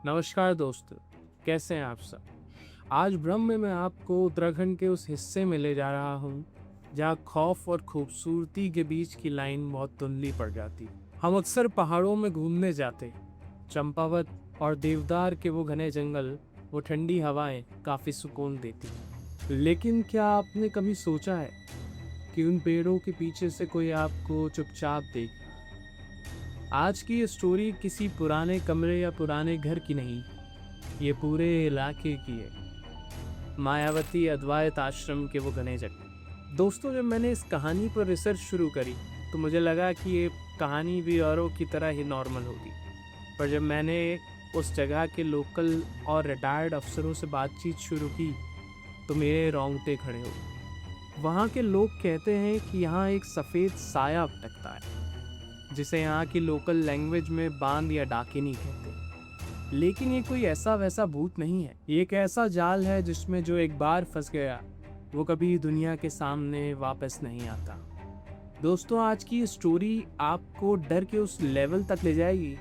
नमस्कार दोस्तों, कैसे हैं आप सब। आज भ्रम में मैं आपको उत्तराखंड के उस हिस्से में ले जा रहा हूँ जहाँ खौफ और खूबसूरती के बीच की लाइन बहुत धुंधली पड़ जाती। हम अक्सर पहाड़ों में घूमने जाते, चंपावत और देवदार के वो घने जंगल, वो ठंडी हवाएं काफ़ी सुकून देती। लेकिन क्या आपने कभी सोचा है कि उन पेड़ों के पीछे से कोई आपको चुपचाप देख। आज की ये स्टोरी किसी पुराने कमरे या पुराने घर की नहीं, ये पूरे इलाके की है। मायावती अद्वैत आश्रम के वो घने जंगल। दोस्तों, जब मैंने इस कहानी पर रिसर्च शुरू करी तो मुझे लगा कि ये कहानी भी औरों की तरह ही नॉर्मल होगी। पर जब मैंने उस जगह के लोकल और रिटायर्ड अफसरों से बातचीत शुरू की तो मेरे रोंगटे खड़े हो गए। वहाँ के लोग कहते हैं कि यहाँ एक सफ़ेद साया भटकता है, जिसे यहाँ की लोकल लैंग्वेज में बांद या डाकिनी कहते। लेकिन ये कोई ऐसा वैसा भूत नहीं है, ये एक ऐसा जाल है जिसमें जो एक बार फंस गया वो कभी दुनिया के सामने वापस नहीं आता। दोस्तों, आज की स्टोरी आपको डर के उस लेवल तक ले जाएगी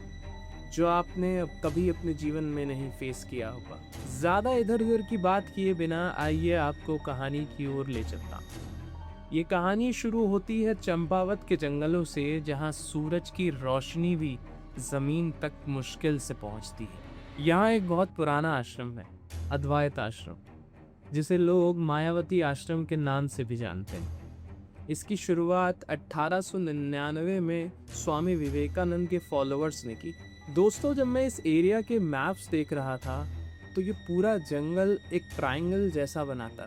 जो आपने अब कभी अपने जीवन में नहीं फेस किया होगा। ज़्यादा इधर उधर की बात किए बिना आइए आपको कहानी की ओर ले चलता। ये कहानी शुरू होती है चंपावत के जंगलों से, जहाँ सूरज की रोशनी भी जमीन तक मुश्किल से पहुंचती है। यहाँ एक बहुत पुराना आश्रम है, अद्वैत आश्रम, जिसे लोग मायावती आश्रम के नाम से भी जानते हैं। इसकी शुरुआत 1899 में स्वामी विवेकानंद के फॉलोअर्स ने की। दोस्तों, जब मैं इस एरिया के मैप्स देख रहा था तो ये पूरा जंगल एक ट्रायंगल जैसा बनाता।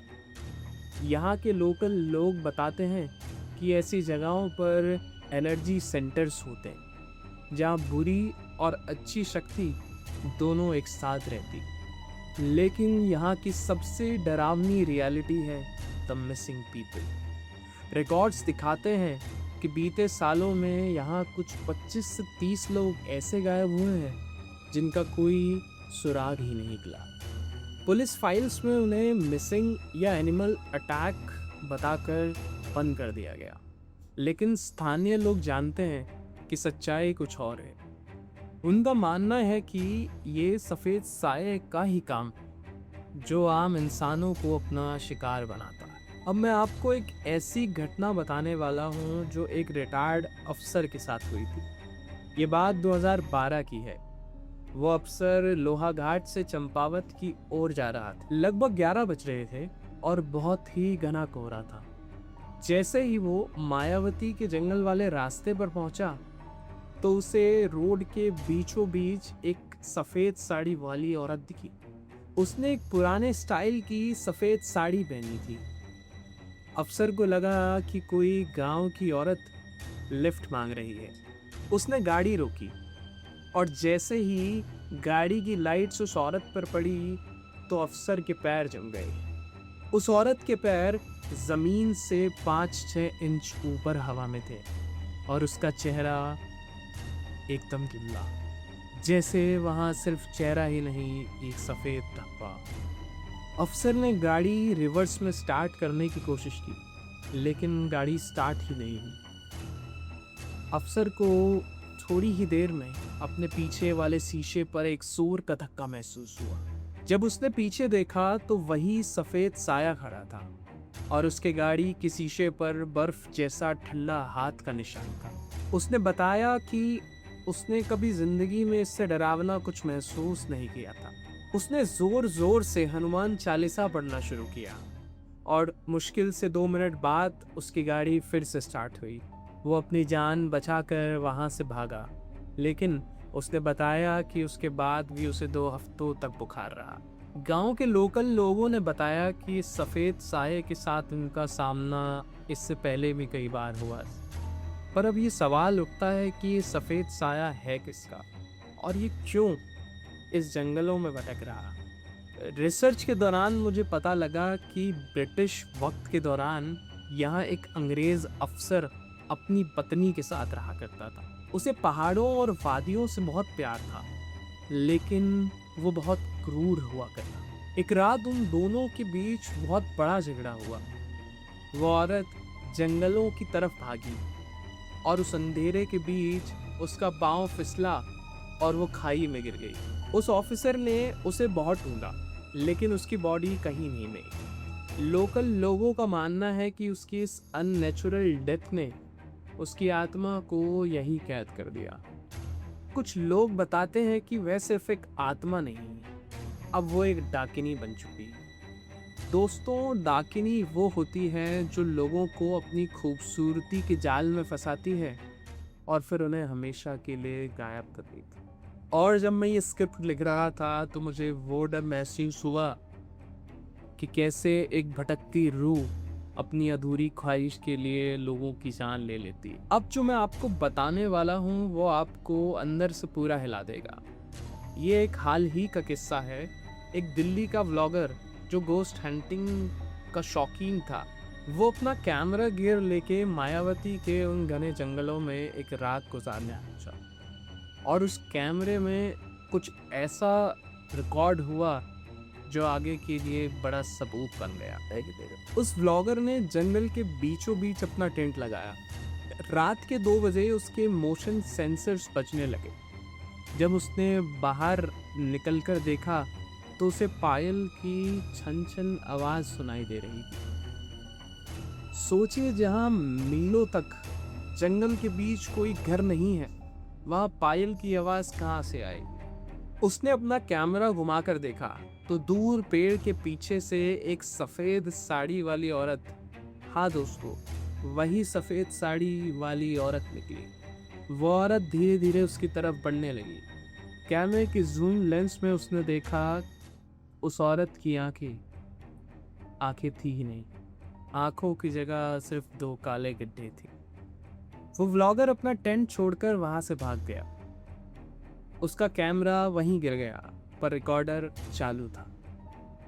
यहाँ के लोकल लोग बताते हैं कि ऐसी जगहों पर एनर्जी सेंटर्स होते हैं जहाँ बुरी और अच्छी शक्ति दोनों एक साथ रहती। लेकिन यहाँ की सबसे डरावनी रियलिटी है द मिसिंग पीपल। रिकॉर्ड्स दिखाते हैं कि बीते सालों में यहाँ कुछ 25 से 30 लोग ऐसे गायब हुए हैं जिनका कोई सुराग ही नहीं निकला। पुलिस फाइल्स में उन्हें मिसिंग या एनिमल अटैक बताकर बंद कर दिया गया। लेकिन स्थानीय लोग जानते हैं कि सच्चाई कुछ और है। उनका मानना है कि ये सफ़ेद साये का ही काम जो आम इंसानों को अपना शिकार बनाता है। अब मैं आपको एक ऐसी घटना बताने वाला हूँ जो एक रिटायर्ड अफसर के साथ हुई थी। ये बात 2012 की है। वो अफसर लोहाघाट से चंपावत की ओर जा रहा था। लगभग 11 बज रहे थे और बहुत ही घना कोहरा था। जैसे ही वो मायावती के जंगल वाले रास्ते पर पहुंचा तो उसे रोड के बीचों बीच एक सफेद साड़ी वाली औरत दिखी। उसने एक पुराने स्टाइल की सफेद साड़ी पहनी थी। अफसर को लगा कि कोई गांव की औरत लिफ्ट मांग रही है। उसने गाड़ी रोकी और जैसे ही गाड़ी की लाइट्स उस औरत पर पड़ी तो अफसर के पैर जम गए। उस औरत के पैर जमीन से 5-6 इंच ऊपर हवा में थे और उसका चेहरा एकदम गिल्ला, जैसे वहां सिर्फ चेहरा ही नहीं, एक सफेद धब्बा। अफसर ने गाड़ी रिवर्स में स्टार्ट करने की कोशिश की, लेकिन गाड़ी स्टार्ट ही नहीं हुई। अफसर को थोड़ी ही देर में अपने पीछे वाले शीशे पर एक जोर का धक्का महसूस हुआ। जब उसने पीछे देखा तो वही सफेद साया खड़ा था और उसके गाड़ी के शीशे पर बर्फ जैसा ठंडा हाथ का निशान था। उसने बताया कि उसने कभी जिंदगी में इससे डरावना कुछ महसूस नहीं किया था। उसने जोर जोर से हनुमान चालीसा पढ़ना शुरू किया और मुश्किल से 2 मिनट बाद उसकी गाड़ी फिर से स्टार्ट हुई। वो अपनी जान बचाकर वहां से भागा, लेकिन उसने बताया कि उसके बाद भी उसे 2 हफ्तों तक बुखार रहा। गांव के लोकल लोगों ने बताया कि सफ़ेद साये के साथ उनका सामना इससे पहले भी कई बार हुआ। पर अब ये सवाल उठता है कि ये सफ़ेद साया है किसका और ये क्यों इस जंगलों में भटक रहा। रिसर्च के दौरान मुझे पता लगा कि ब्रिटिश वक्त के दौरान यहाँ एक अंग्रेज़ अफसर अपनी पत्नी के साथ रहा करता था। उसे पहाड़ों और वादियों से बहुत प्यार था, लेकिन वो बहुत क्रूर हुआ करता। एक रात उन दोनों के बीच बहुत बड़ा झगड़ा हुआ। वो औरत जंगलों की तरफ भागी और उस अंधेरे के बीच उसका पाँव फिसला और वो खाई में गिर गई। उस ऑफिसर ने उसे बहुत ढूंढा, लेकिन उसकी बॉडी कहीं नहीं मिली। लोकल लोगों का मानना है कि उसकी इस अननेचुरल डेथ ने उसकी आत्मा को यही कैद कर दिया। कुछ लोग बताते हैं कि वह सिर्फ एक आत्मा नहीं है, अब वो एक डाकिनी बन चुकी है। दोस्तों, डाकिनी वो होती है जो लोगों को अपनी खूबसूरती के जाल में फंसाती है और फिर उन्हें हमेशा के लिए गायब कर देती है। और जब मैं ये स्क्रिप्ट लिख रहा था तो मुझे वो डर महसूस हुआ कि कैसे एक भटकती रूह अपनी अधूरी ख्वाहिश के लिए लोगों की जान ले लेती है। अब जो मैं आपको बताने वाला हूँ वो आपको अंदर से पूरा हिला देगा। ये एक हाल ही का किस्सा है। एक दिल्ली का व्लॉगर जो गोस्ट हंटिंग का शौकीन था, वो अपना कैमरा गियर लेके मायावती के उन घने जंगलों में एक रात गुजारने पहुंचा और उस कैमरे में कुछ ऐसा रिकॉर्ड हुआ जो आगे के लिए बड़ा सबूत बन गया। उस व्लॉगर ने जंगल के बीचों बीच अपना टेंट लगाया। रात के 2 बजे उसके मोशन सेंसर्स बजने लगे। जब उसने बाहर निकलकर देखा तो उसे पायल की छन छन आवाज सुनाई दे रही थी। सोचिए, जहां मीलों तक जंगल के बीच कोई घर नहीं है, वहां पायल की आवाज कहां से आएगी? उसने अपना कैमरा घुमाकर देखा तो दूर पेड़ के पीछे से एक सफेद साड़ी वाली औरत, हाँ दोस्तों, वही सफेद साड़ी वाली औरत निकली। वो औरत धीरे धीरे उसकी तरफ बढ़ने लगी। कैमरे की जूम लेंस में उसने देखा उस औरत की आंखें थी ही नहीं। आंखों की जगह सिर्फ 2 काले गड्ढे थे। वो व्लॉगर अपना टेंट छोड़कर वहां से भाग गया। उसका कैमरा वहीं गिर गया, पर रिकॉर्डर चालू था।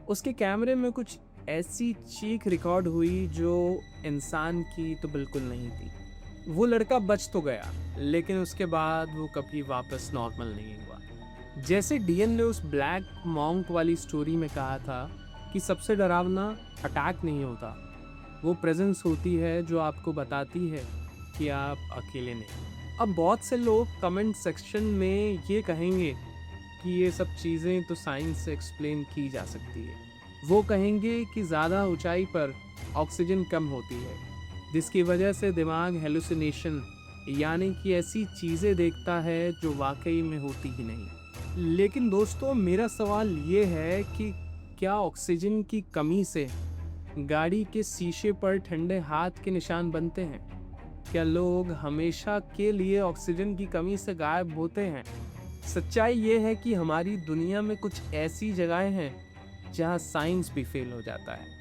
उसके कैमरे में कुछ ऐसी चीख रिकॉर्ड हुई जो इंसान की तो बिल्कुल नहीं थी। वो लड़का बच तो गया, लेकिन उसके बाद वो कभी वापस नॉर्मल नहीं हुआ। जैसे डीएन ने उस ब्लैक मॉन्क वाली स्टोरी में कहा था कि सबसे डरावना अटैक नहीं होता, वो प्रेजेंस होती है जो आपको बताती है कि आप अकेले नहीं। अब बहुत से लोग कमेंट सेक्शन में ये कहेंगे कि ये सब चीज़ें तो साइंस से एक्सप्लेन की जा सकती है। वो कहेंगे कि ज़्यादा ऊंचाई पर ऑक्सीजन कम होती है, जिसकी वजह से दिमाग हेलुसिनेशन यानी कि ऐसी चीज़ें देखता है जो वाकई में होती ही नहीं। लेकिन दोस्तों, मेरा सवाल ये है कि क्या ऑक्सीजन की कमी से गाड़ी के शीशे पर ठंडे हाथ के निशान बनते हैं? क्या लोग हमेशा के लिए ऑक्सीजन की कमी से गायब होते हैं? सच्चाई ये है कि हमारी दुनिया में कुछ ऐसी जगहें हैं जहां साइंस भी फेल हो जाता है।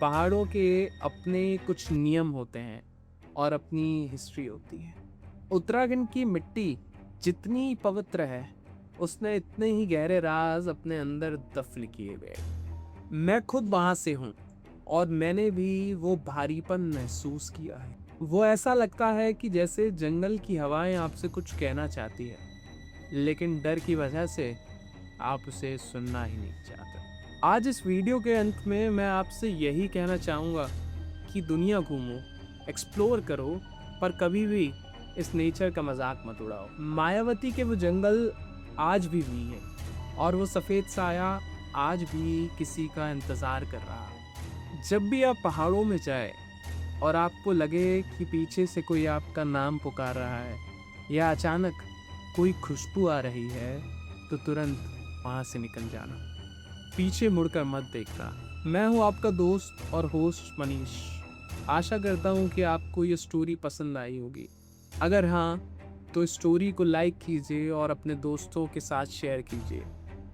पहाड़ों के अपने कुछ नियम होते हैं और अपनी हिस्ट्री होती है। उत्तराखंड की मिट्टी जितनी पवित्र है, उसने इतने ही गहरे राज अपने अंदर दफन किए हुए। मैं खुद वहां से हूँ और मैंने भी वो भारीपन महसूस किया है। वो ऐसा लगता है कि जैसे जंगल की हवाएं आपसे कुछ कहना चाहती है, लेकिन डर की वजह से आप उसे सुनना ही नहीं चाहते। आज इस वीडियो के अंत में मैं आपसे यही कहना चाहूँगा कि दुनिया घूमो, एक्सप्लोर करो, पर कभी भी इस नेचर का मजाक मत उड़ाओ। मायावती के वो जंगल आज भी है और वो सफ़ेद साया आज भी किसी का इंतज़ार कर रहा है। जब भी आप पहाड़ों में जाए और आपको लगे कि पीछे से कोई आपका नाम पुकार रहा है या अचानक कोई खुशबू आ रही है, तो तुरंत वहाँ से निकल जाना, पीछे मुड़कर मत देखना। मैं हूँ आपका दोस्त और होस्ट मनीष। आशा करता हूँ कि आपको ये स्टोरी पसंद आई होगी। अगर हाँ, तो स्टोरी को लाइक कीजिए और अपने दोस्तों के साथ शेयर कीजिए।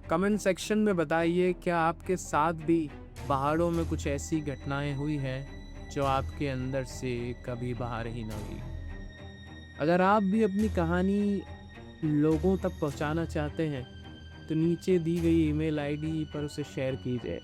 कमेंट सेक्शन में बताइए क्या आपके साथ भी पहाड़ों में कुछ ऐसी घटनाएं हुई हैं जो आपके अंदर से कभी बाहर ही ना हुई। अगर आप भी अपनी कहानी लोगों तक पहुंचाना चाहते हैं तो नीचे दी गई ईमेल आईडी पर उसे शेयर कीजिए।